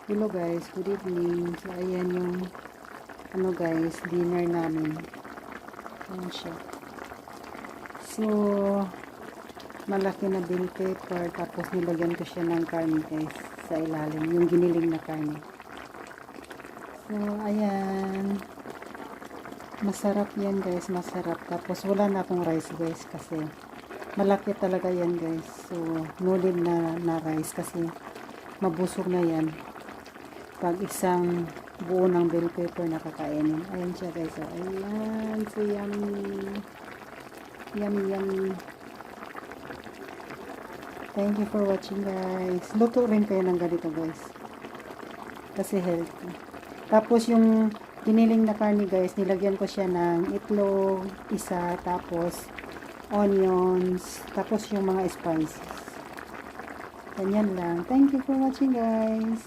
Hello guys, good evening. So ayan yung guys, dinner namin. Ayan siya. So malaki na bell pepper, tapos nilagyan ko siya ng karne guys sa ilalim, yung giniling na karne. So ayan, masarap yan guys, masarap. Tapos wala na akong rice guys kasi malaki talaga yan guys. So no need na rice kasi mabusog na yan pag isang buo ng bell pepper na kakainin. Ayan siya guys. So, ayan. So yummy. Yummy, yummy. Thank you for watching guys. Luto rin kayo ng ganito guys. Kasi healthy. Tapos yung giniling na karne guys, nilagyan ko siya ng itlog, isa, tapos onions, tapos yung mga spices. Ganyan lang. Thank you for watching guys.